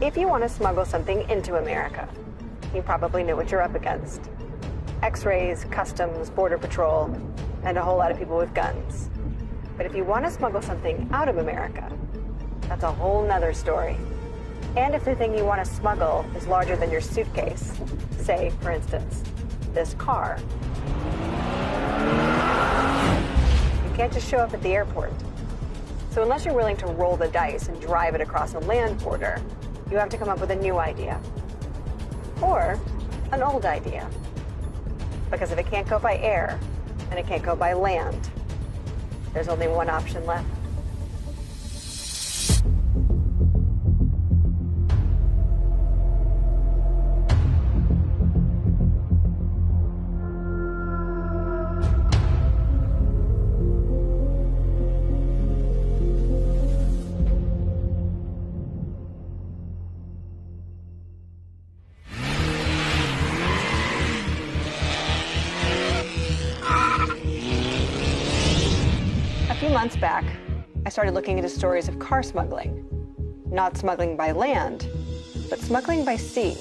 If you want to smuggle something into America, you probably know what you're up against. X-rays, customs, border patrol, and a whole lot of people with guns. But if you want to smuggle something out of America, that's a whole nother story. And if the thing you want to smuggle is larger than your suitcase, say, for instance, this car, you can't just show up at the airport. So unless you're willing to roll the dice and drive it across a land border, you have to come up with a new idea. Or an old idea. Because if it can't go by air, and it can't go by land, there's only one option left. Months back, I started looking into stories of car smuggling. Not smuggling by land, but smuggling by sea,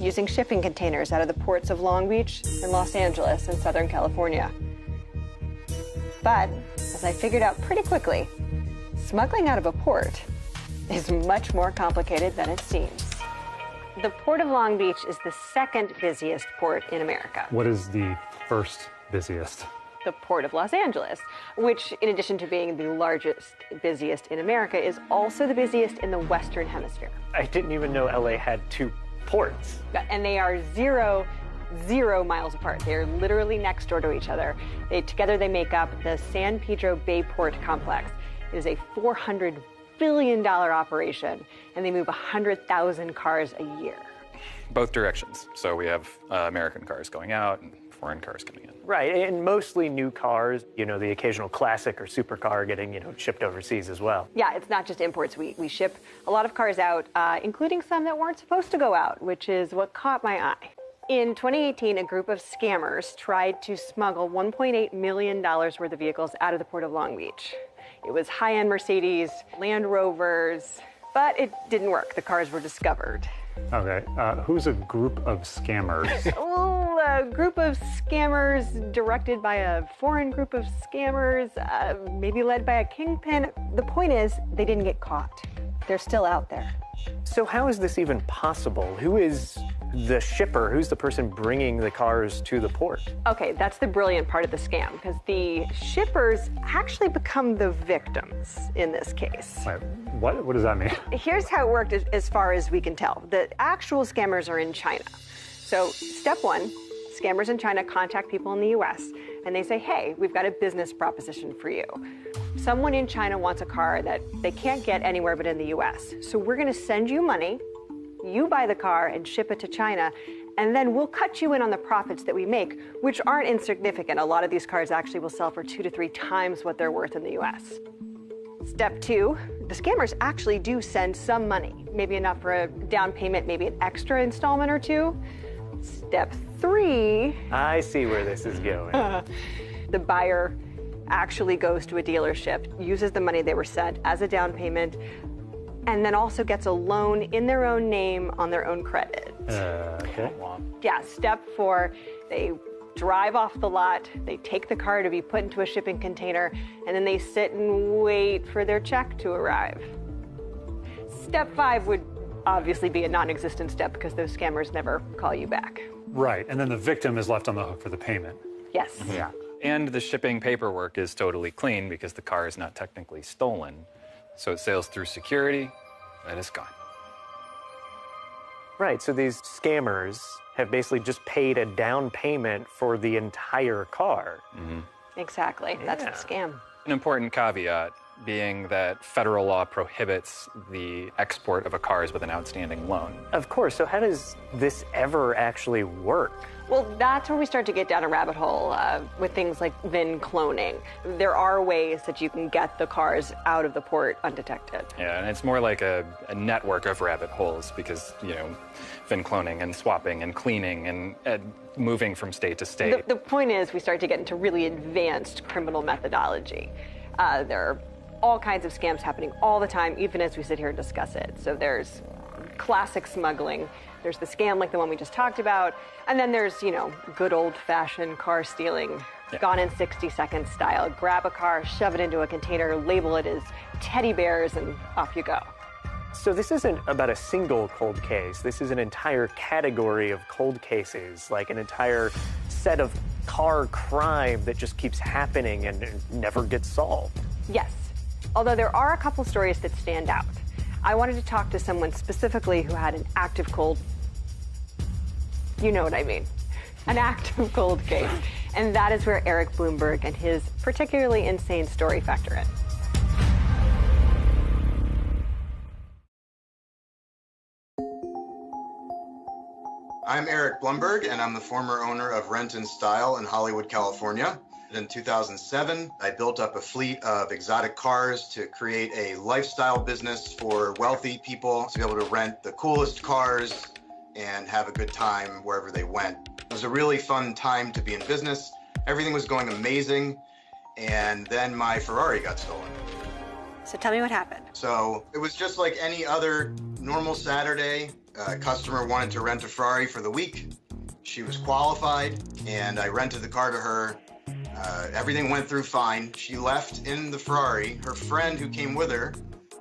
using shipping containers out of the ports of Long Beach and Los Angeles in Southern California. But, as I figured out pretty quickly, smuggling out of a port is much more complicated than it seems. The Port of Long Beach is the second busiest port in America. What is the first busiest? The Port of Los Angeles, which, in addition to being the largest, busiest in America, is also the busiest in the Western Hemisphere. I didn't even know LA had two ports. And they are zero miles apart. They are literally next door to each other. Together they make up the San Pedro Bay Port Complex. It is a $400 billion operation, and they move 100,000 cars a year. Both directions. So we have American cars going out and foreign cars coming in. Right, and mostly new cars, the occasional classic or supercar getting, shipped overseas as well. Yeah, it's not just imports. We ship a lot of cars out, including some that weren't supposed to go out, which is what caught my eye. In 2018, a group of scammers tried to smuggle $1.8 million worth of vehicles out of the Port of Long Beach. It was high-end Mercedes, Land Rovers, but it didn't work. The cars were discovered. Okay, who's a group of scammers? Well, a group of scammers directed by a foreign group of scammers, maybe led by a kingpin. The point is, they didn't get caught. They're still out there. So how is this even possible? Who is the shipper? Who's the person bringing the cars to the port? Okay, that's the brilliant part of the scam, because the shippers actually become the victims in this case. Wait, what does that mean? Here's how it worked as far as we can tell. The actual scammers are in China. So step one, scammers in China contact people in the US, and they say, hey, we've got a business proposition for you. Someone in China wants a car that they can't get anywhere but in the US. So we're gonna send you money, you buy the car and ship it to China, and then we'll cut you in on the profits that we make, which aren't insignificant. A lot of these cars actually will sell for 2 to 3 times what they're worth in the US. Step two, the scammers actually do send some money, maybe enough for a down payment, maybe an extra installment or two. Step three. I see where this is going. The buyer actually goes to a dealership, uses the money they were sent as a down payment, and then also gets a loan in their own name on their own credit. Okay. Yeah, step four, they drive off the lot, they take the car to be put into a shipping container, and then they sit and wait for their check to arrive. Step five would obviously be a non-existent step because those scammers never call you back. Right, and then the victim is left on the hook for the payment. Yes. Yeah. And the shipping paperwork is totally clean because the car is not technically stolen. So it sails through security, and it's gone. Right, so these scammers have basically just paid a down payment for the entire car. Mm-hmm. Exactly, that's the scam. An important caveat being that federal law prohibits the export of cars with an outstanding loan. Of course, so how does this ever actually work? Well, that's where we start to get down a rabbit hole with things like VIN cloning. There are ways that you can get the cars out of the port undetected. Yeah, and it's more like a network of rabbit holes because, VIN cloning and swapping and cleaning and moving from state to state. The point is we start to get into really advanced criminal methodology. There are all kinds of scams happening all the time, even as we sit here and discuss it. So there's classic smuggling. There's the scam like the one we just talked about, and then there's, good old-fashioned car stealing, gone in 60 seconds style. Grab a car, shove it into a container, label it as teddy bears, and off you go. So this isn't about a single cold case. This is an entire category of cold cases, like an entire set of car crime that just keeps happening and never gets solved. Yes, although there are a couple stories that stand out. I wanted to talk to someone specifically who had an active cold, you know what I mean, an active cold case. And that is where Eric Bloomberg and his particularly insane story factor in. I'm Eric Bloomberg, and I'm the former owner of Rent and Style in Hollywood, California. In 2007, I built up a fleet of exotic cars to create a lifestyle business for wealthy people to be able to rent the coolest cars and have a good time wherever they went. It was a really fun time to be in business. Everything was going amazing, and then my Ferrari got stolen. So tell me what happened. So it was just like any other normal Saturday. A customer wanted to rent a Ferrari for the week. She was qualified, and I rented the car to her. Everything went through fine. She left in the Ferrari. Her friend who came with her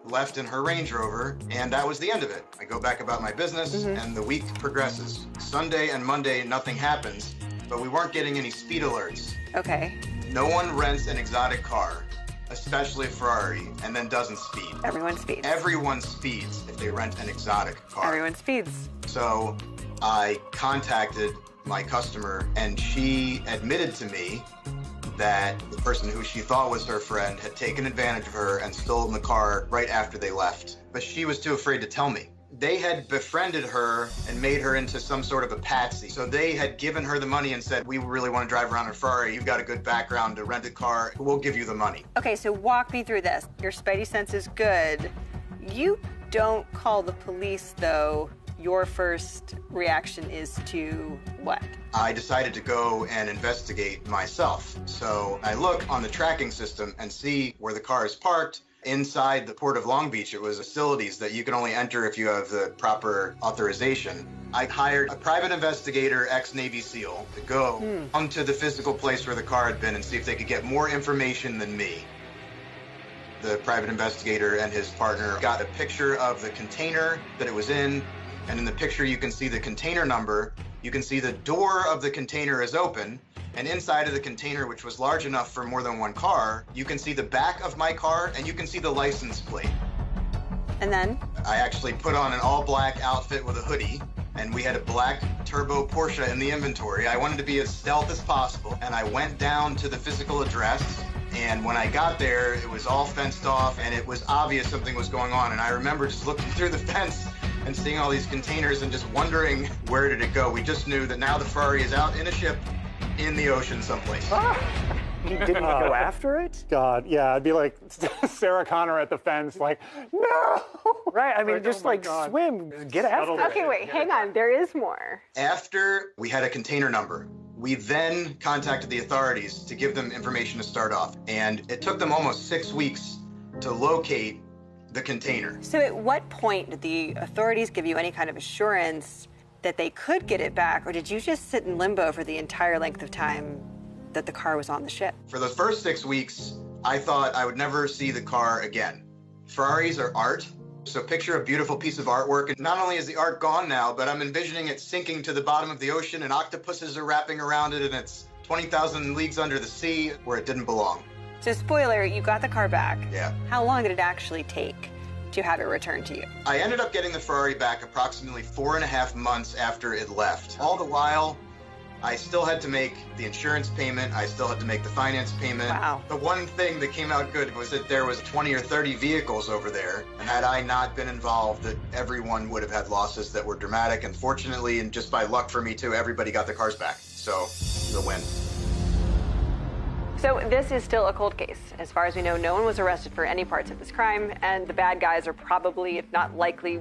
left in her Range Rover, and that was the end of it. I go back about my business, and the week progresses. Sunday and Monday, nothing happens, but we weren't getting any speed alerts. Okay. No one rents an exotic car, especially a Ferrari, and then doesn't speed. Everyone speeds. Everyone speeds if they rent an exotic car. Everyone speeds. So I contacted my customer, and she admitted to me that the person who she thought was her friend had taken advantage of her and stolen the car right after they left. But she was too afraid to tell me. They had befriended her and made her into some sort of a patsy. So they had given her the money and said, we really want to drive around in a Ferrari. You've got a good background to rent a car. We'll give you the money. Okay, so walk me through this. Your spidey sense is good. You don't call the police, though. Your first reaction is to what? I decided to go and investigate myself. So I look on the tracking system and see where the car is parked. Inside the Port of Long Beach, it was facilities that you can only enter if you have the proper authorization. I hired a private investigator, ex-Navy SEAL, to go onto the physical place where the car had been and see if they could get more information than me. The private investigator and his partner got a picture of the container that it was in, and in the picture you can see the container number. You can see the door of the container is open, and inside of the container, which was large enough for more than one car, you can see the back of my car and you can see the license plate. And then? I actually put on an all-black outfit with a hoodie, and we had a black turbo Porsche in the inventory. I wanted to be as stealth as possible, and I went down to the physical address, and when I got there, it was all fenced off, and it was obvious something was going on. And I remember just looking through the fence and seeing all these containers and just wondering, where did it go? We just knew that now the Ferrari is out in a ship in the ocean someplace. You didn't go after it? God, yeah, I'd be like Sarah Connor at the fence, like, no! Right, I mean, Like, just oh my like God. swim, get after Settle it. Okay, wait, hang on. There is more. After we had a container number, we then contacted the authorities to give them information to start off. And it took them almost 6 weeks to locate the container. So at what point did the authorities give you any kind of assurance that they could get it back, or did you just sit in limbo for the entire length of time that the car was on the ship? For the first 6 weeks, I thought I would never see the car again. Ferraris are art, so picture a beautiful piece of artwork, and not only is the art gone now, but I'm envisioning it sinking to the bottom of the ocean, and octopuses are wrapping around it, and it's 20,000 leagues under the sea where it didn't belong. So spoiler, you got the car back. Yeah. How long did it actually take to have it returned to you? I ended up getting the Ferrari back approximately 4.5 months after it left. All the while, I still had to make the insurance payment. I still had to make the finance payment. Wow. The one thing that came out good was that there was 20 or 30 vehicles over there. And had I not been involved, that everyone would have had losses that were dramatic. And fortunately, and just by luck for me too, everybody got their cars back. So, the win. So this is still a cold case. As far as we know, no one was arrested for any parts of this crime, and the bad guys are probably, if not likely,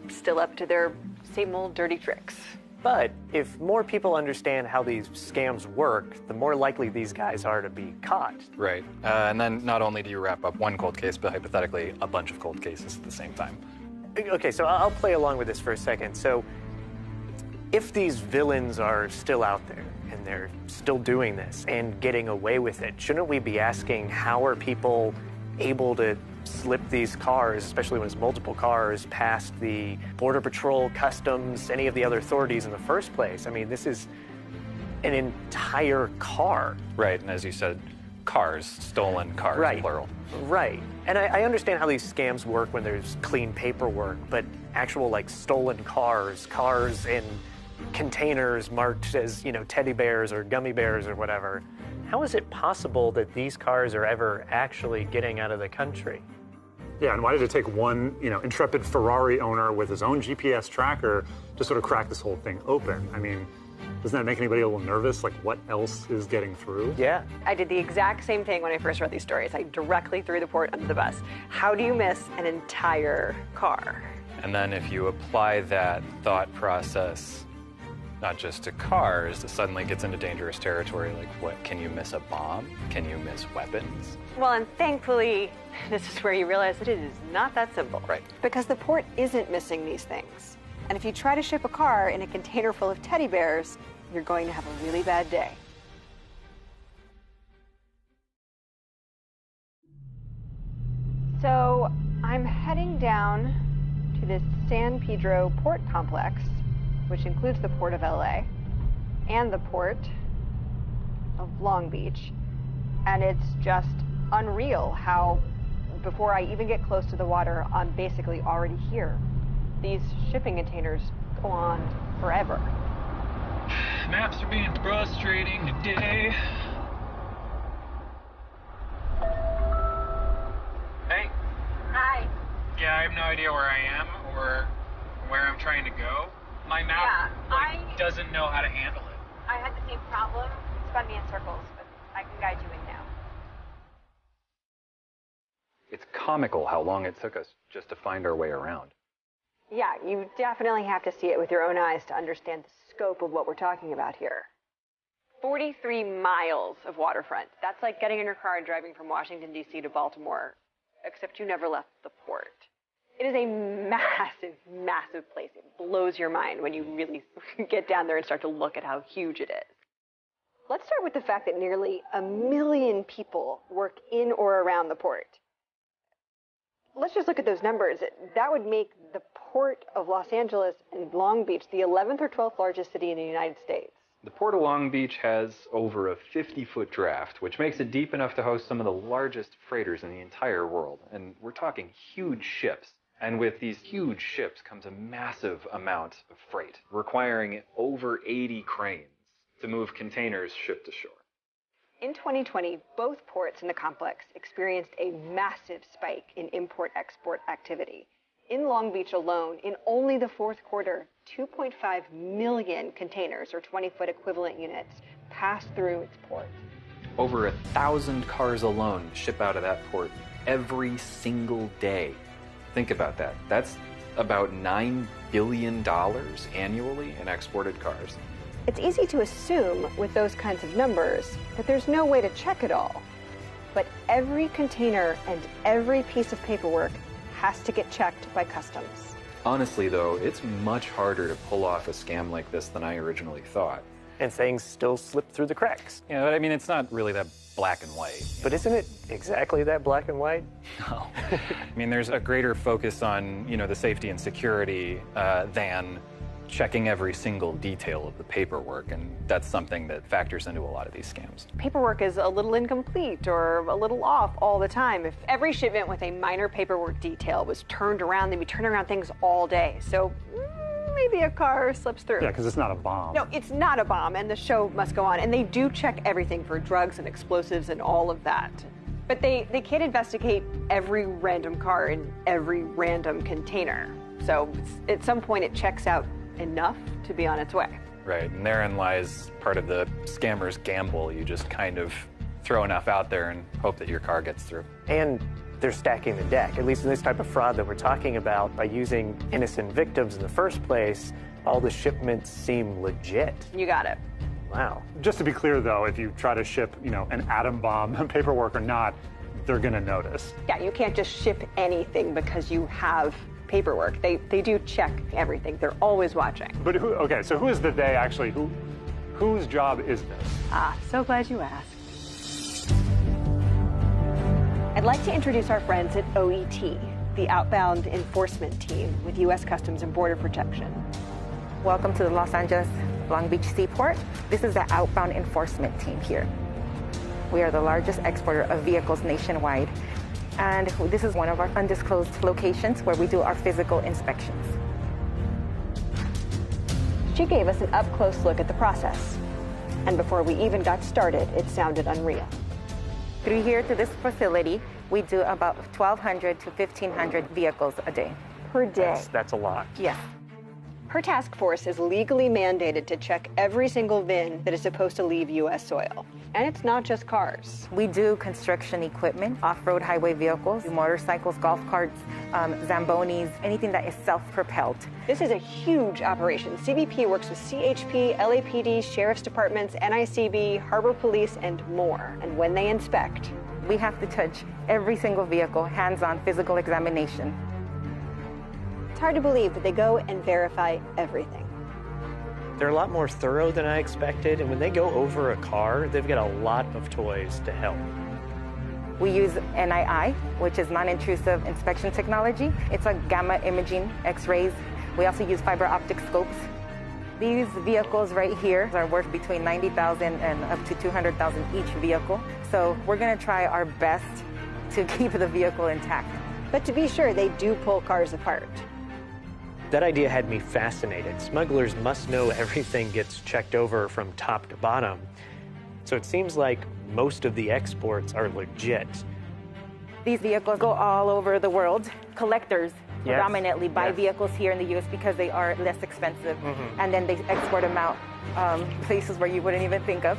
still up to their same old dirty tricks. But if more people understand how these scams work, the more likely these guys are to be caught. Right. And then not only do you wrap up one cold case, but hypothetically a bunch of cold cases at the same time. Okay, so I'll play along with this for a second. So if these villains are still out there and they're still doing this and getting away with it, shouldn't we be asking how are people able to slip these cars, especially when it's multiple cars, past the Border Patrol, Customs, any of the other authorities in the first place? I mean, this is an entire car. Right, and as you said, cars, stolen cars, Right. plural. Right. And I understand how these scams work when there's clean paperwork, but actual like stolen cars in containers marked as, teddy bears or gummy bears or whatever. How is it possible that these cars are ever actually getting out of the country? Yeah, and why did it take one, intrepid Ferrari owner with his own GPS tracker to sort of crack this whole thing open? I mean, doesn't that make anybody a little nervous? Like, what else is getting through? Yeah. I did the exact same thing when I first read these stories. I directly threw the port under the bus. How do you miss an entire car? And then if you apply that thought process not just to cars, it suddenly gets into dangerous territory. Like, what, can you miss a bomb? Can you miss weapons? Well, and thankfully, this is where you realize that it is not that simple. Right. Because the port isn't missing these things. And if you try to ship a car in a container full of teddy bears, you're going to have a really bad day. So I'm heading down to this San Pedro port complex, which includes the Port of LA and the Port of Long Beach. And it's just unreal how, before I even get close to the water, I'm basically already here. These shipping containers go on forever. Maps are being frustrating today. Hey. Hi. Yeah, I have no idea where I am or where I'm trying to go. My map doesn't know how to handle it. I had the same problem. It's spun me in circles, but I can guide you in now. It's comical how long it took us just to find our way around. Yeah, you definitely have to see it with your own eyes to understand the scope of what we're talking about here. 43 miles of waterfront. That's like getting in your car and driving from Washington, D.C. to Baltimore, except you never left the port. It is a massive, massive place. It blows your mind when you really get down there and start to look at how huge it is. Let's start with the fact that nearly 1 million people work in or around the port. Let's just look at those numbers. That would make the Port of Los Angeles and Long Beach the 11th or 12th largest city in the United States. The Port of Long Beach has over a 50-foot draft, which makes it deep enough to host some of the largest freighters in the entire world. And we're talking huge ships. And with these huge ships comes a massive amount of freight, requiring over 80 cranes to move containers ship to shore. In 2020, both ports in the complex experienced a massive spike in import-export activity. In Long Beach alone, in only the fourth quarter, 2.5 million containers, or 20-foot equivalent units, passed through its port. Over 1,000 cars alone ship out of that port every single day. Think about that. That's about $9 billion annually in exported cars. It's easy to assume with those kinds of numbers that there's no way to check it all. But every container and every piece of paperwork has to get checked by customs. Honestly, though, it's much harder to pull off a scam like this than I originally thought. And things still slip through the cracks. Yeah, but I mean, it's not really that black and white. But isn't it exactly that black and white? No. I mean, there's a greater focus on, the safety and security than checking every single detail of the paperwork, and that's something that factors into a lot of these scams. Paperwork is a little incomplete or a little off all the time. If every shipment with a minor paperwork detail was turned around, they'd be turning around things all day. So maybe a car slips through. Yeah, because it's not a bomb. No, it's not a bomb, and the show must go on. And they do check everything for drugs and explosives and all of that. But they can't investigate every random car in every random container. So at some point it checks out enough to be on its way. Right, and therein lies part of the scammer's gamble. You just kind of throw enough out there and hope that your car gets through. And they're stacking the deck, at least in this type of fraud that we're talking about. By using innocent victims in the first place, all the shipments seem legit. You got it. Wow. Just to be clear, though, if you try to ship, an atom bomb, paperwork or not, they're going to notice. Yeah, you can't just ship anything because you have paperwork. They do check everything. They're always watching. But okay, so who is the they actually? Whose job is this? So glad you asked. I'd like to introduce our friends at OET, the Outbound Enforcement Team with U.S. Customs and Border Protection. Welcome to the Los Angeles Long Beach Seaport. This is the Outbound Enforcement Team here. We are the largest exporter of vehicles nationwide, and this is one of our undisclosed locations where we do our physical inspections. She gave us an up-close look at the process. And before we even got started, it sounded unreal. Through here to this facility, we do about 1,200 to 1,500 vehicles a day. Per day. That's a lot. Yes. Her task force is legally mandated to check every single VIN that is supposed to leave U.S. soil. And it's not just cars. We do construction equipment, off-road highway vehicles, motorcycles, golf carts, Zambonis, anything that is self-propelled. This is a huge operation. CBP works with CHP, LAPD, sheriff's departments, NICB, harbor police, and more. And when they inspect, we have to touch every single vehicle, hands-on physical examination. It's hard to believe that they go and verify everything. They're a lot more thorough than I expected, and when they go over a car, they've got a lot of toys to help. We use NII, which is non-intrusive inspection technology. It's a gamma imaging X-rays. We also use fiber optic scopes. These vehicles right here are worth between $90,000 and up to $200,000 each vehicle. So we're going to try our best to keep the vehicle intact. But to be sure, they do pull cars apart. That idea had me fascinated. Smugglers must know everything gets checked over from top to bottom. So it seems like most of the exports are legit. These vehicles go all over the world. Collectors predominantly buy vehicles here in the U.S. because they are less expensive. And then they export them out places where you wouldn't even think of.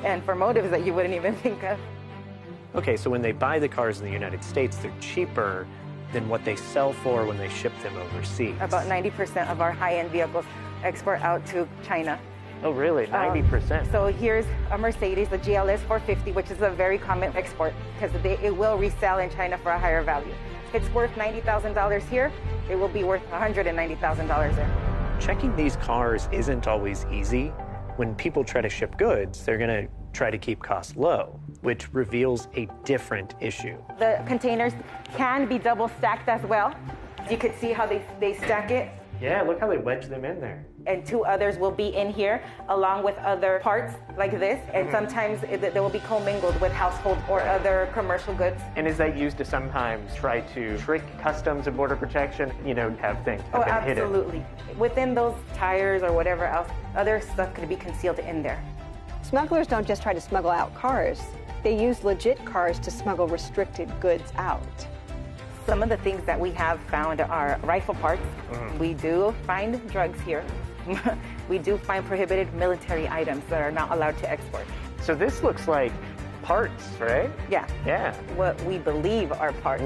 And for motives that you wouldn't even think of. Okay, so when they buy the cars in the United States, they're cheaper than what they sell for when they ship them overseas. About 90% of our high-end vehicles export out to China. Oh, really? 90%? So here's a Mercedes, the GLS 450, which is a very common export because it will resell in China for a higher value. If it's worth $90,000 here, it will be worth $190,000 there. Checking these cars isn't always easy. When people try to ship goods, they're going to try to keep costs low, which reveals a different issue. The containers can be double stacked as well. You could see how they stack it. Yeah, look how they wedge them in there. And two others will be in here along with other parts like this. And sometimes they will be commingled with household or other commercial goods. And is that used to sometimes try to trick Customs and Border Protection, have things Oh, been absolutely. hidden? Within those tires or whatever else, other stuff could be concealed in there. Smugglers don't just try to smuggle out cars. They use legit cars to smuggle restricted goods out. Some of the things that we have found are rifle parts. We do find drugs here. We do find prohibited military items that are not allowed to export. So this looks like parts, right? Yeah. Yeah. What we believe are parts.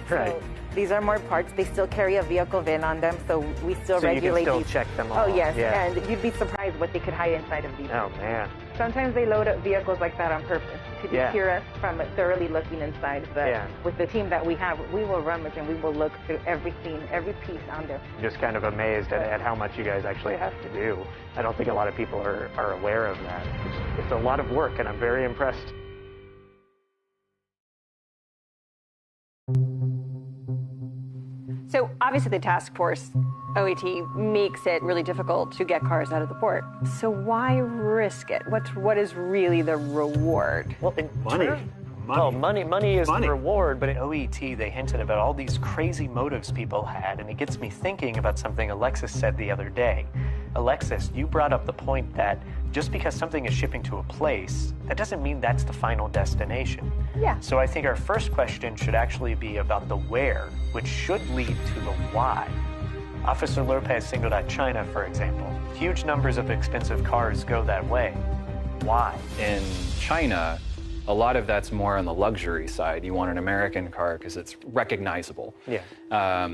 Right. So these are more parts. They still carry a vehicle VIN on them, so we still regulate you can still these. check them all. Oh, yes. Yeah. And you'd be surprised what they could hide inside of these. Oh, man. Sometimes they load up vehicles like that on purpose to deter us from thoroughly looking inside. But with the team that we have, we will rummage and we will look through everything, every piece on there. Just kind of amazed at how much you guys actually have to do. I don't think a lot of people are aware of that. It's a lot of work, and I'm very impressed. So obviously the task force, OET, makes it really difficult to get cars out of the port. So why risk it? What is really the reward? Well, Money. Money is the reward, but at OET, they hinted about all these crazy motives people had, and it gets me thinking about something Alexis said the other day. Alexis, you brought up the point that just because something is shipping to a place, that doesn't mean that's the final destination. Yeah. So I think our first question should actually be about the where, which should lead to the why. Officer Lopez singled out China, for example. Huge numbers of expensive cars go that way. Why? In China, a lot of that's more on the luxury side. You want an American car because it's recognizable. Yeah.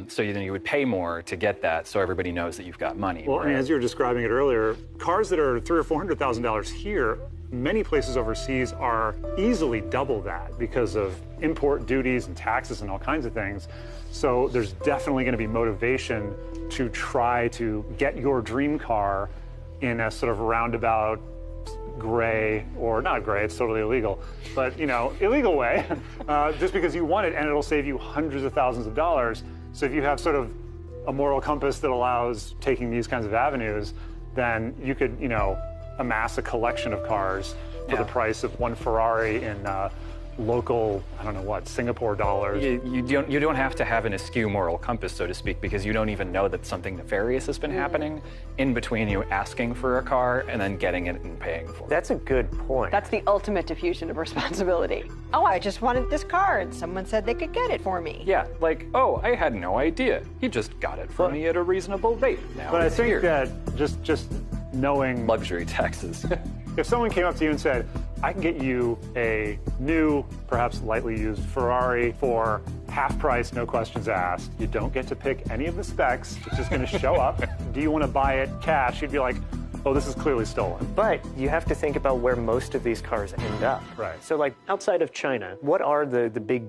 So then you would pay more to get that, so everybody knows that you've got money. Well, and as you were describing it earlier, cars that are $300,000 or $400,000 here Many places overseas are easily double that because of import duties and taxes and all kinds of things. So there's definitely going to be motivation to try to get your dream car in a sort of roundabout gray, or not gray, it's totally illegal, but illegal way, just because you want it, and it'll save you hundreds of thousands of dollars. So if you have sort of a moral compass that allows taking these kinds of avenues, then you could, amass a collection of cars for the price of one Ferrari in local, I don't know what, Singapore dollars. You don't have to have an askew moral compass, so to speak, because you don't even know that something nefarious has been happening in between you asking for a car and then getting it and paying for it. That's a good point. That's the ultimate diffusion of responsibility. Oh, I just wanted this car, and someone said they could get it for me. Yeah, like, oh, I had no idea. He just got it for me at a reasonable rate. Now But I it's think here. that just knowing Luxury taxes. if someone came up to you and said, I can get you a new, perhaps lightly used Ferrari for half price, no questions asked. You don't get to pick any of the specs. It's just going to show up. Do you want to buy it cash? You'd be like, oh, this is clearly stolen. But you have to think about where most of these cars end up. Right. So like outside of China, what are the big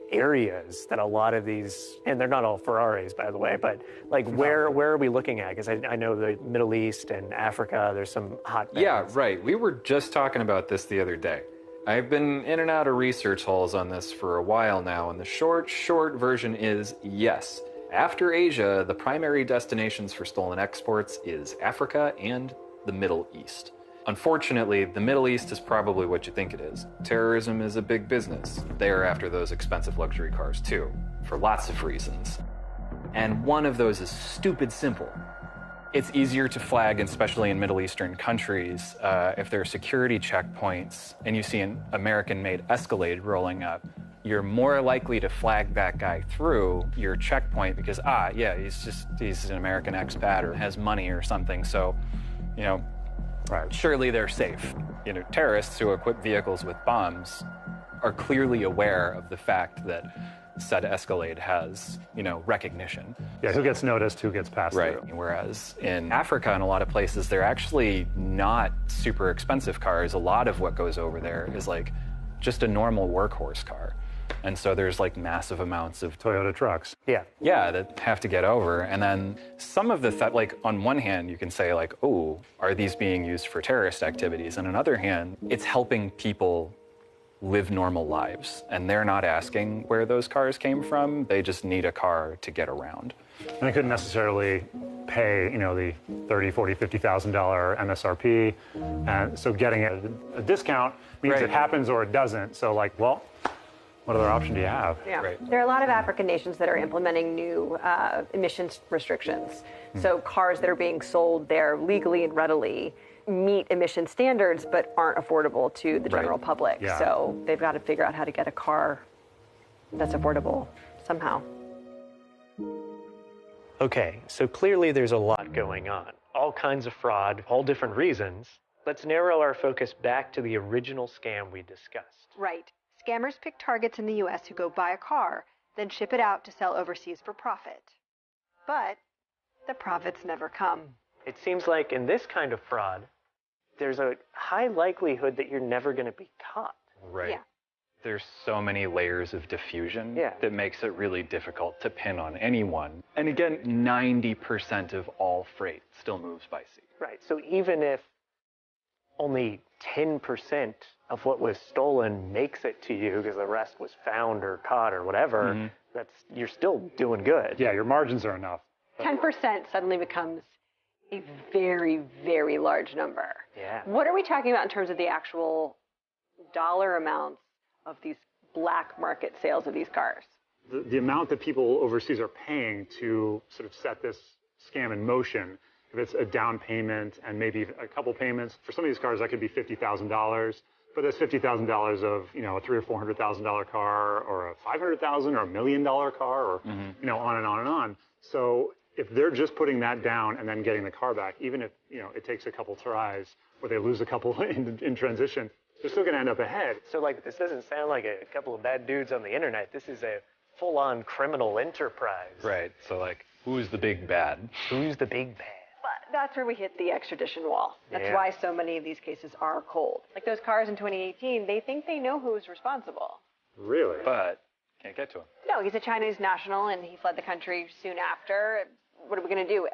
areas that a lot of these, and they're not all Ferraris, by the way, but like where are we looking at? Because I know the Middle East and Africa, there's some hot bands. Yeah, right. We were just talking about this the other day. I've been in and out of research holes on this for a while now, and the short version is yes. After Asia, the primary destinations for stolen exports is Africa and the Middle East. Unfortunately, the Middle East is probably what you think it is. Terrorism is a big business. They're after those expensive luxury cars too, for lots of reasons. And one of those is stupid simple. It's easier to flag, especially in Middle Eastern countries, if there are security checkpoints and you see an American-made Escalade rolling up. You're more likely to flag that guy through your checkpoint because, he's an American expat or has money or something. So, Right. surely they're safe. Terrorists who equip vehicles with bombs are clearly aware of the fact that said Escalade has, recognition. Yeah, who gets noticed, who gets passed Right. through. Whereas in Africa and a lot of places, they're actually not super expensive cars. A lot of what goes over there is like just a normal workhorse car. And so there's like massive amounts of Toyota trucks. Yeah. yeah, that have to get over. And then some of the, like on one hand, you can say like, oh, are these being used for terrorist activities? And on the other hand, it's helping people live normal lives. And they're not asking where those cars came from. They just need a car to get around. And they couldn't necessarily pay, the $30,000, $40,000, $50,000 MSRP. And so getting a discount means Right. it happens or it doesn't. So what other option do you have? Yeah. Right. There are a lot of African nations that are implementing new emissions restrictions. So cars that are being sold there legally and readily meet emission standards but aren't affordable to the general public. Yeah. So they've got to figure out how to get a car that's affordable somehow. Okay, so clearly there's a lot going on. All kinds of fraud, all different reasons. Let's narrow our focus back to the original scam we discussed. Right. Scammers pick targets in the U.S. who go buy a car, then ship it out to sell overseas for profit. But the profits never come. It seems like in this kind of fraud, there's a high likelihood that you're never going to be caught. Right. Yeah. There's so many layers of diffusion that makes it really difficult to pin on anyone. And again, 90% of all freight still moves by sea. Right, so even if only 10% of what was stolen makes it to you because the rest was found or caught or whatever, you're still doing good. Yeah, your margins are enough. 10% suddenly becomes a very, very large number. Yeah. What are we talking about in terms of the actual dollar amounts of these black market sales of these cars? The amount that people overseas are paying to sort of set this scam in motion, if it's a down payment and maybe a couple payments, for some of these cars that could be $50,000, but that's $50,000 of a $300,000 or $400,000 car, or a $500,000 or $1 million car, or on and on and on. So if they're just putting that down and then getting the car back, even if it takes a couple tries or they lose a couple in transition, they're still going to end up ahead. So this doesn't sound like a couple of bad dudes on the internet. This is a full-on criminal enterprise. Right. So who's the big bad? Who's the big bad? But That's where we hit the extradition wall. That's Yeah. why so many of these cases are cold. Like those cars in 2018, they think they know who's responsible. Really? But can't get to him. No, he's a Chinese national and he fled the country soon after. What are we going to do?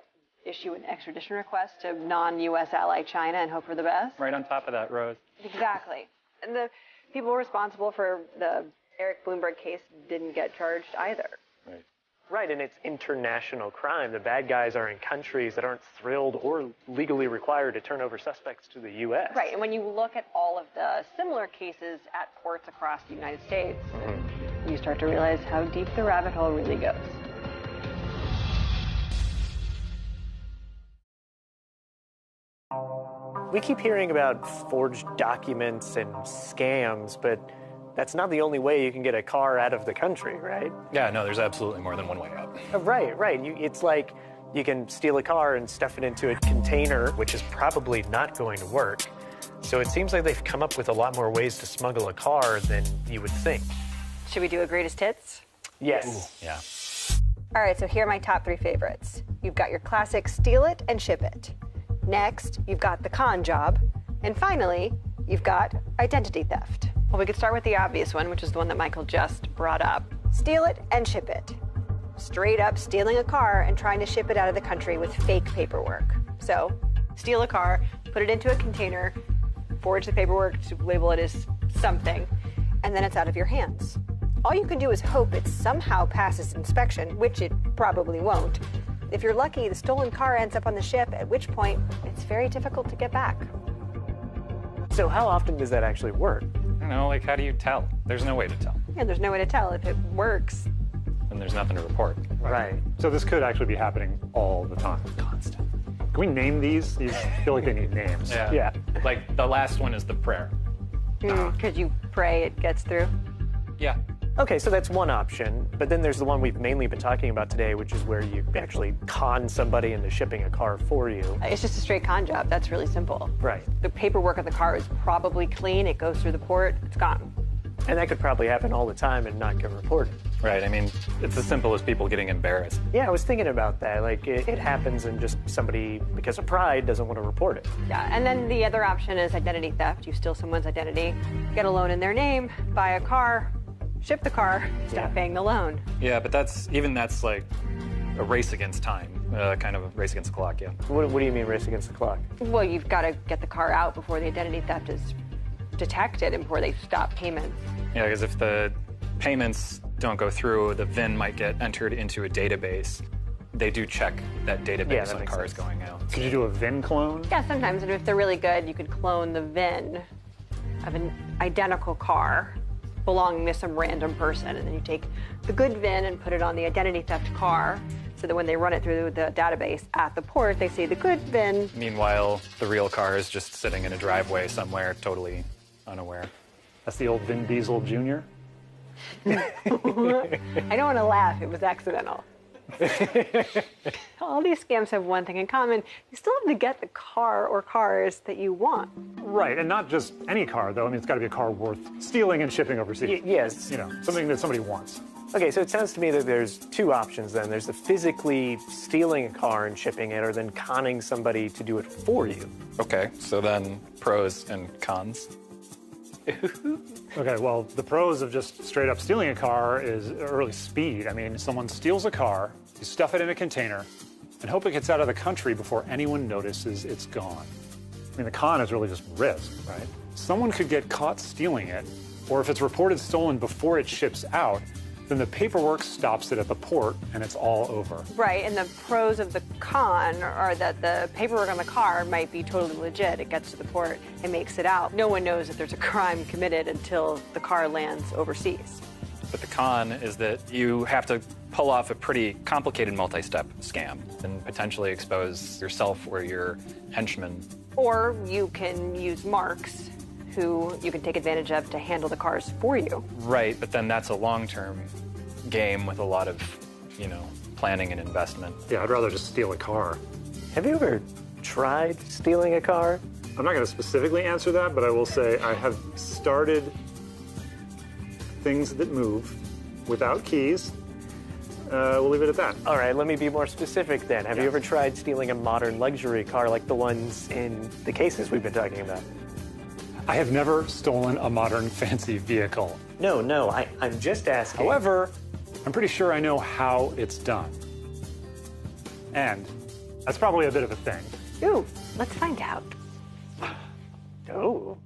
Issue an extradition request to non-U.S. ally China and hope for the best? Right on top of that, Rose. Exactly. And the people responsible for the Eric Bloomberg case didn't get charged either. Right. Right, and it's international crime. The bad guys are in countries that aren't thrilled or legally required to turn over suspects to the U.S. Right, and when you look at all of the similar cases at ports across the United States, you start to realize how deep the rabbit hole really goes. We keep hearing about forged documents and scams, but that's not the only way you can get a car out of the country, right? Yeah, no, there's absolutely more than one way out. Right. It's like you can steal a car and stuff it into a container, which is probably not going to work. So it seems like they've come up with a lot more ways to smuggle a car than you would think. Should we do a greatest hits? Yes. Yeah. All right, so here are my top 3 favorites. You've got your classic steal it and ship it. Next, you've got the con job. And finally, you've got identity theft. Well, we could start with the obvious one, which is the one that Michael just brought up. Steal it and ship it. Straight up stealing a car and trying to ship it out of the country with fake paperwork. So, steal a car, put it into a container, forge the paperwork to label it as something, and then it's out of your hands. All you can do is hope it somehow passes inspection, which it probably won't. If you're lucky, the stolen car ends up on the ship, at which point it's very difficult to get back. So how often does that actually work? I don't know, like, how do you tell? There's no way to tell. Yeah, there's no way to tell if it works. And there's nothing to report. Right. So this could actually be happening all the time. Constant. Can we name these? These feel like they need names. Yeah. Like, the last one is the prayer. Because you pray it gets through. Yeah. Okay, so that's one option, but then there's the one we've mainly been talking about today, which is where you actually con somebody into shipping a car for you. It's just a straight con job. That's really simple. Right. The paperwork of the car is probably clean. It goes through the port. It's gone. And that could probably happen all the time and not get reported. Right, I mean, it's as simple as people getting embarrassed. Yeah, I was thinking about that. Like, it happens and just somebody, because of pride, doesn't want to report it. Yeah, and then the other option is identity theft. You steal someone's identity, get a loan in their name, buy a car, ship the car, stop paying the loan. Yeah, but that's like a race against time, kind of a race against the clock, yeah. What do you mean race against the clock? Well, you've got to get the car out before the identity theft is detected and before they stop payments. Yeah, because if the payments don't go through, the VIN might get entered into a database. They do check that database that on makes cars sense. going out. Could you do a VIN clone? Yeah, sometimes, and if they're really good, you could clone the VIN of an identical car belonging to some random person, and then you take the good VIN and put it on the identity theft car, so that when they run it through the database at the port, they see the good VIN. Meanwhile, the real car is just sitting in a driveway somewhere, totally unaware. That's the old Vin Diesel Jr. I don't want to laugh, it was accidental. All these scams have one thing in common. You still have to get the car or cars that you want. Right, and not just any car, though. I mean, it's got to be a car worth stealing and shipping overseas. Yes. You know, something that somebody wants. Okay, so it sounds to me that there's two options then. There's the physically stealing a car and shipping it, or then conning somebody to do it for you. Okay, so then pros and cons. Okay, well, the pros of just straight up stealing a car is early speed. I mean, someone steals a car, you stuff it in a container, and hope it gets out of the country before anyone notices it's gone. I mean, the con is really just risk, right? Someone could get caught stealing it, or if it's reported stolen before it ships out, then the paperwork stops it at the port and it's all over. Right, and the pros of the con are that the paperwork on the car might be totally legit. It gets to the port, it makes it out. No one knows that there's a crime committed until the car lands overseas. But the con is that you have to pull off a pretty complicated multi-step scam and potentially expose yourself or your henchmen. Or you can use marks who you can take advantage of to handle the cars for you. Right, but then that's a long-term game with a lot of, planning and investment. Yeah, I'd rather just steal a car. Have you ever tried stealing a car? I'm not going to specifically answer that, but I will say I have started things that move without keys. we'll leave it at that. All right, let me be more specific then. Have you ever tried stealing a modern luxury car like the ones in the cases we've been talking about? I have never stolen a modern fancy vehicle. No, I'm just asking. However, I'm pretty sure I know how it's done. And that's probably a bit of a thing. Ooh, let's find out. Oh.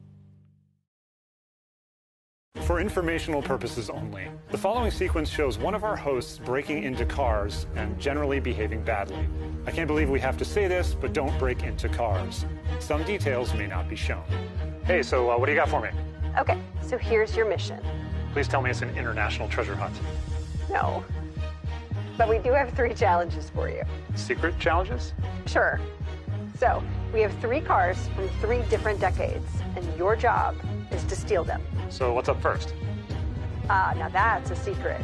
For informational purposes only, the following sequence shows one of our hosts breaking into cars and generally behaving badly. I can't believe we have to say this, but don't break into cars. Some details may not be shown. Hey, so what do you got for me? Okay, so here's your mission. Please tell me it's an international treasure hunt. No. But we do have 3 challenges for you. Secret challenges? Sure. So, we have 3 cars from 3 different decades, and your job is to steal them. So what's up first? Now that's a secret.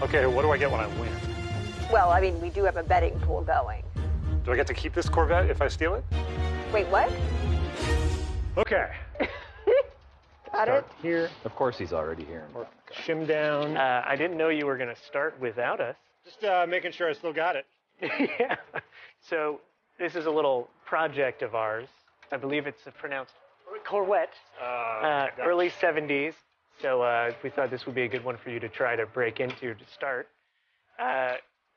Okay, what do I get when I win? Well, I mean, we do have a betting pool going. Do I get to keep this Corvette if I steal it? Wait, what? Okay. Got it? Here. Of course he's already here. Shim down. I didn't know you were going to start without us. Just making sure I still got it. Yeah. So this is a little project of ours. I believe it's pronounced Corvette. Early 70s. So we thought this would be a good one for you to try to break into to start.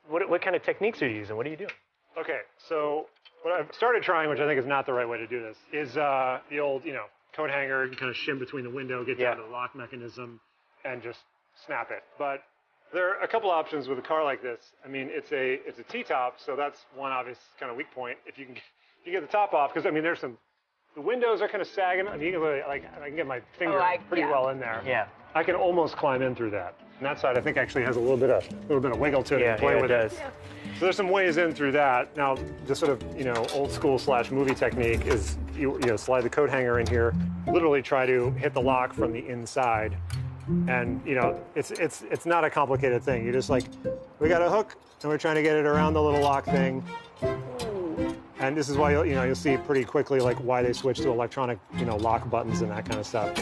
What kind of techniques are you using? What are you doing? Okay, so what I've started trying, which I think is not the right way to do this, is the old, coat hanger. You kind of shim between the window, get down to the lock mechanism, and just snap it. But there are a couple options with a car like this. I mean, it's a T-top, so that's one obvious kind of weak point. If you get the top off, because I mean, the windows are kind of sagging. I mean, you can really, I can get my finger pretty well in there. Yeah. I can almost climb in through that. And that side, I think, actually has a little bit of wiggle to it to play with it. Yeah. So there's some ways in through that. Now, the sort of, old school / movie technique is you slide the coat hanger in here, literally try to hit the lock from the inside. And, it's not a complicated thing. You're just like, we got a hook and we're trying to get it around the little lock thing. And this is why you'll see pretty quickly like why they switch to electronic, lock buttons and that kind of stuff.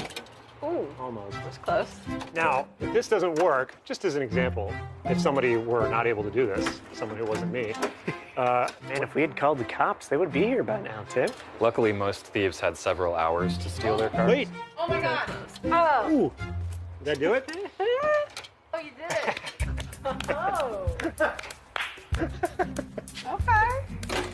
Ooh, almost. that's close. Now, if this doesn't work, just as an example, if somebody were not able to do this, someone who wasn't me, man, if we had called the cops, they would be here by now, Tim. Luckily, most thieves had several hours to steal their cars. Wait. Oh my god. Oh. Ooh. Did I do it? Oh, you did it. Oh. Okay.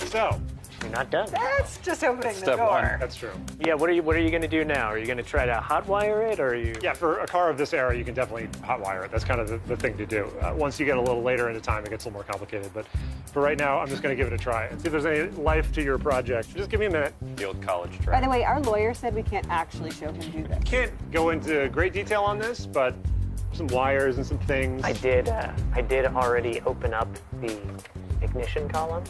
So, You're not done. That's just opening the Step door. one. that's true. Yeah, what are you going to do now? Are you going to try to hotwire it, or are you? Yeah, for a car of this era, you can definitely hotwire it. That's kind of the thing to do. Once you get a little later into time, it gets a little more complicated. But for right now, I'm just going to give it a try and see if there's any life to your project. Just give me a minute. The old college By track. the way, our lawyer said we can't actually show him do this. Can't go into great detail on this, but some wires and some things. I did already open up the ignition column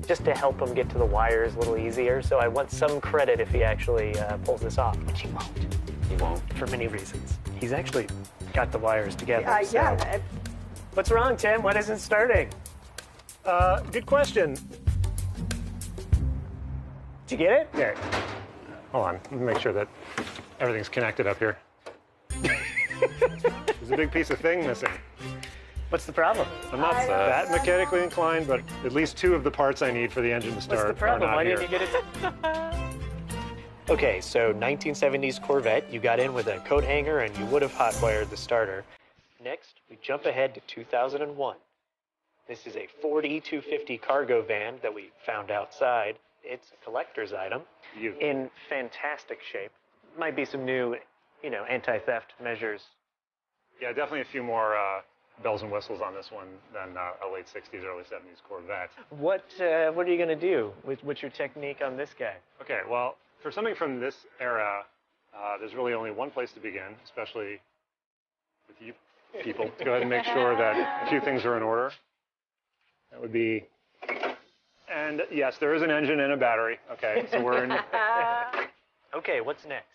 just to help him get to the wires a little easier. So I want some credit if he actually pulls this off, which he won't. He won't for many reasons. He's actually got the wires together. So. Yeah. What's wrong, Tim? What isn't starting? Good question. Did you get it? Okay. Hold on. Let me make sure that everything's connected up here. There's a big piece of thing missing. What's the problem? I'm not that mechanically inclined, but at least 2 of the parts I need for the engine to start. What's the problem? Are not Why here. didn't you get it? Okay, so 1970s Corvette, you got in with a coat hanger and you would have hotwired the starter. Next, we jump ahead to 2001. This is a Ford E250 cargo van that we found outside. It's a collector's item in fantastic shape. Might be some new, anti-theft measures. Yeah, definitely a few more bells and whistles on this one than a late 60s, early 70s Corvette. What are you going to do? What's your technique on this guy? Okay, well, for something from this era, there's really only one place to begin, especially with you people. Go ahead and make sure that a few things are in order. That would be... And yes, there is an engine and a battery. Okay, so we're in... Okay, what's next?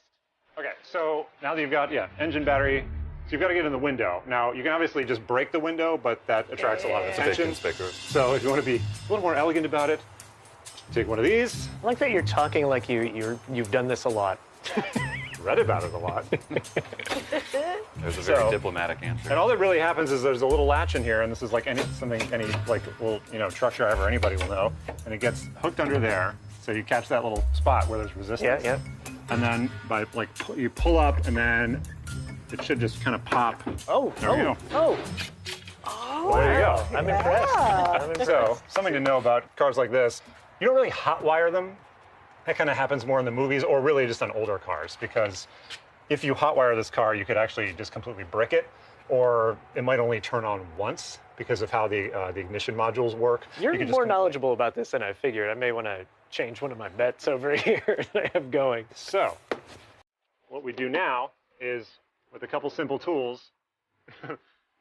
Okay, so now that you've got, engine, battery, so you've got to get in the window. Now, you can obviously just break the window, but that attracts a lot of It's a bit attention. conspicuous. So if you want to be a little more elegant about it, take one of these. I like that you're talking like you've done this a lot. Read about it a lot. There's a very diplomatic answer. And all that really happens is there's a little latch in here, and this is like any like little truck driver, anybody will know, and it gets hooked under there. So you catch that little spot where there's resistance. Yeah. And then by you pull up, and then it should just kind of pop. Oh, there we go. Oh. Well, there you go. I'm impressed. So something to know about cars like this: you don't really hotwire them. That kind of happens more in the movies, or really just on older cars, because if you hotwire this car, you could actually just completely brick it, or it might only turn on once because of how the ignition modules work. You're more knowledgeable about this than I figured. I may want to change one of my bets over here that I have going. So, what we do now is, with a couple simple tools,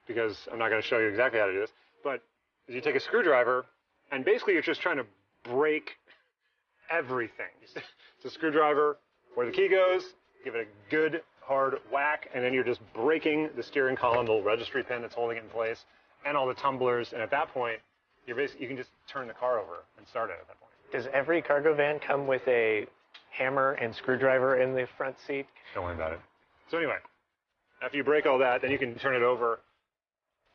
because I'm not going to show you exactly how to do this, but is you take a screwdriver, and basically you're just trying to break everything. It's a screwdriver where the key goes, give it a good hard whack, and then you're just breaking the steering column, the little registry pin that's holding it in place, and all the tumblers, and at that point, you can just turn the car over and start it at that point. Does every cargo van come with a hammer and screwdriver in the front seat? Don't worry about it. So anyway, after you break all that, then you can turn it over.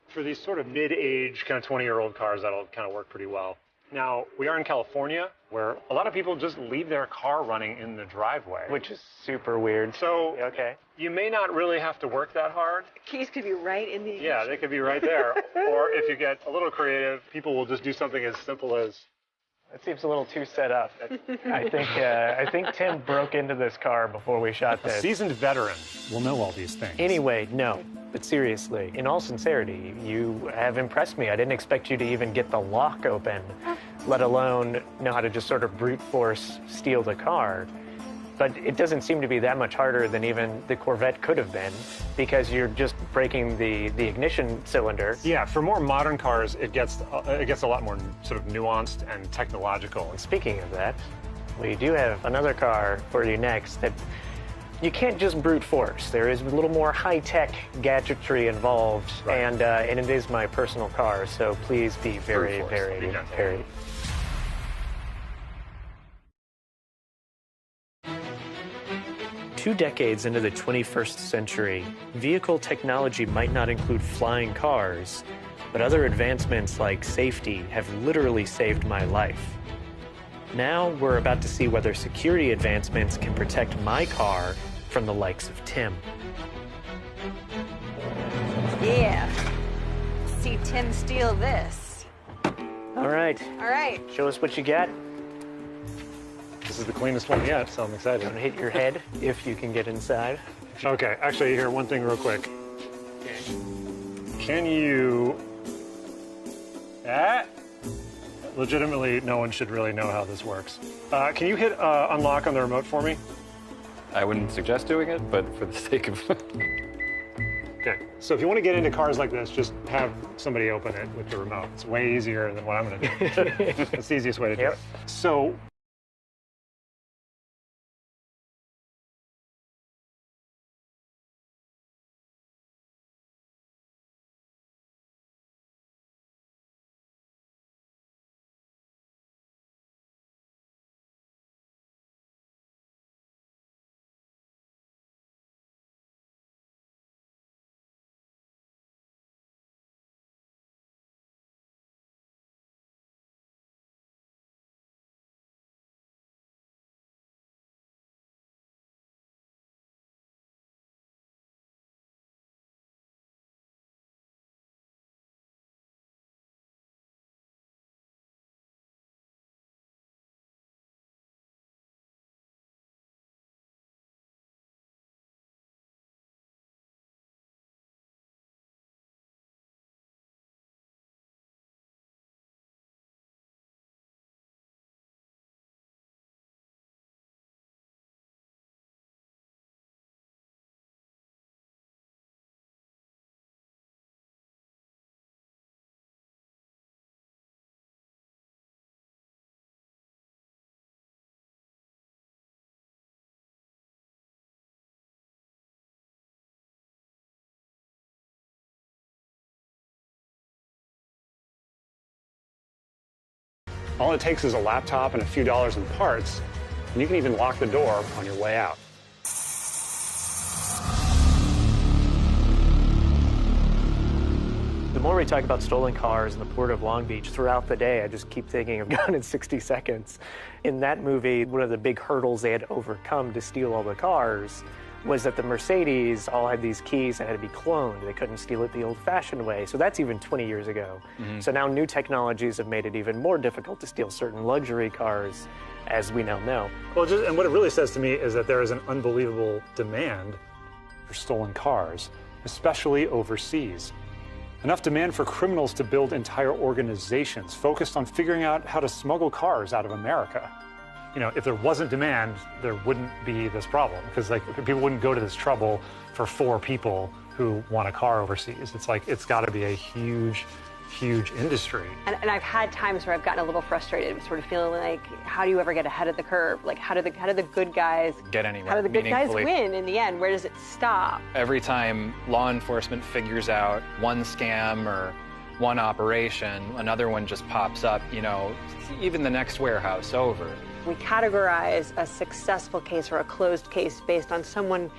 For these sort of mid-age, kind of 20-year-old cars, that'll kind of work pretty well. Now, we are in California, where a lot of people just leave their car running in the driveway. Which is super weird. So okay. You may not really have to work that hard. Keys could be right in the ignition. Yeah, they could be right there. Or if you get a little creative, people will just do something as simple as... That seems a little too set up. I think Tim broke into this car before we shot this. A seasoned veteran will know all these things. Anyway, no. But seriously, in all sincerity, you have impressed me. I didn't expect you to even get the lock open, let alone know how to just sort of brute force steal the car. But it doesn't seem to be that much harder than even the Corvette could have been, because you're just breaking the ignition cylinder. Yeah, for more modern cars, it gets a lot more sort of nuanced and technological. And speaking of that, we do have another car for you next that you can't just brute force. There is a little more high-tech gadgetry involved, right. and it is my personal car, so please be very, very, very... 2 decades into the 21st century, vehicle technology might not include flying cars, but other advancements like safety have literally saved my life. Now we're about to see whether security advancements can protect my car from the likes of Tim. Yeah. See Tim steal this. All right. All right. Show us what you got. This is the cleanest one yet, so I'm excited. Don't hit your head if you can get inside. Okay, actually, here, one thing real quick. Can you... Legitimately, no one should really know how this works. Can you hit unlock on the remote for me? I wouldn't suggest doing it, but for the sake of... Okay, so if you want to get into cars like this, just have somebody open it with the remote. It's way easier than what I'm going to do. That's the easiest way to do it. So... All it takes is a laptop and a few dollars in parts, and you can even lock the door on your way out. more we talk about stolen cars in the port of Long Beach throughout the day, I just keep thinking of Gone in 60 Seconds. In that movie, one of the big hurdles they had to overcome to steal all the cars was that the Mercedes all had these keys that had to be cloned. They couldn't steal it the old-fashioned way. So that's even 20 years ago. So now new technologies have made it even more difficult to steal certain luxury cars, as we now know. Well, and what it really says to me is that there is an unbelievable demand for stolen cars, especially overseas. Enough demand for criminals to build entire organizations focused on figuring out how to smuggle cars out of America. You know, if there wasn't demand, there wouldn't be this problem, because like people wouldn't go to this trouble for 4 people who want a car overseas. It's like, it's got to be a huge industry. And I've had times where I've gotten a little frustrated, sort of feeling like, how do you ever get ahead of the curve? Like, how do the good guys get anywhere? How do the good guys win in the end? Where does it stop? Every time law enforcement figures out one scam or one operation, another one just pops up, you know, even the next warehouse over. We categorize a successful case or a closed case based on someone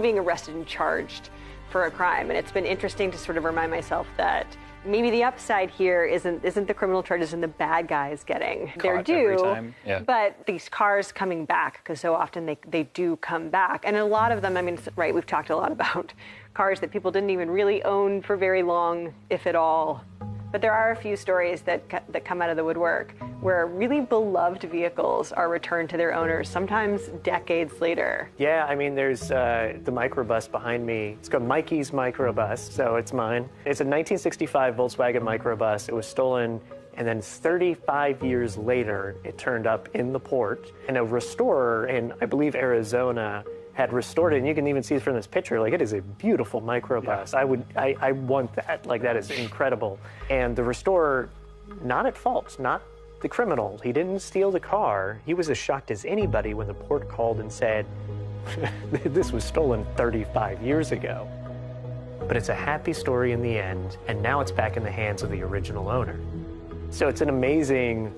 being arrested and charged for a crime. And it's been interesting to sort of remind myself that maybe the upside here isn't the criminal charges and the bad guys getting their due, but these cars coming back, because so often they do come back. And a lot of them, I mean, right, we've talked a lot about cars that people didn't even really own for very long, if at all. But there are a few stories that come out of the woodwork where really beloved vehicles are returned to their owners, sometimes decades later. Yeah, I mean, there's the microbus behind me. It's called Mikey's Microbus, so it's mine. It's a 1965 Volkswagen microbus. It was stolen, and then 35 years later, it turned up in the port. And a restorer in, I believe, Arizona had restored it, and you can even see it from this picture. Like, it is a beautiful microbus. Yeah. I want that. Like, that is incredible. And the restorer, not at fault, not the criminal. He didn't steal the car. He was as shocked as anybody when the port called and said, this was stolen 35 years ago. But it's a happy story in the end, and now it's back in the hands of the original owner. So it's an amazing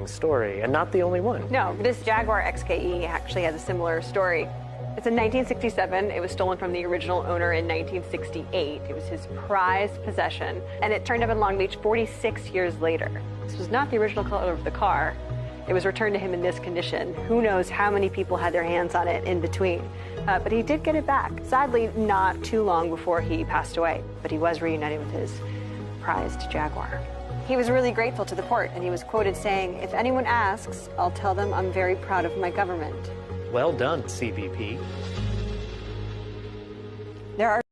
story, and not the only one. No, this Jaguar XKE actually has a similar story. It's in 1967. It was stolen from the original owner in 1968. It was his prized possession, and it turned up in Long Beach 46 years later. This was not the original color of the car. It was returned to him in this condition. Who knows how many people had their hands on it in between. But he did get it back. Sadly, not too long before he passed away, but he was reunited with his prized Jaguar. He was really grateful to the port, and he was quoted saying, "If anyone asks, I'll tell them I'm very proud of my government." Well done, CBP. There are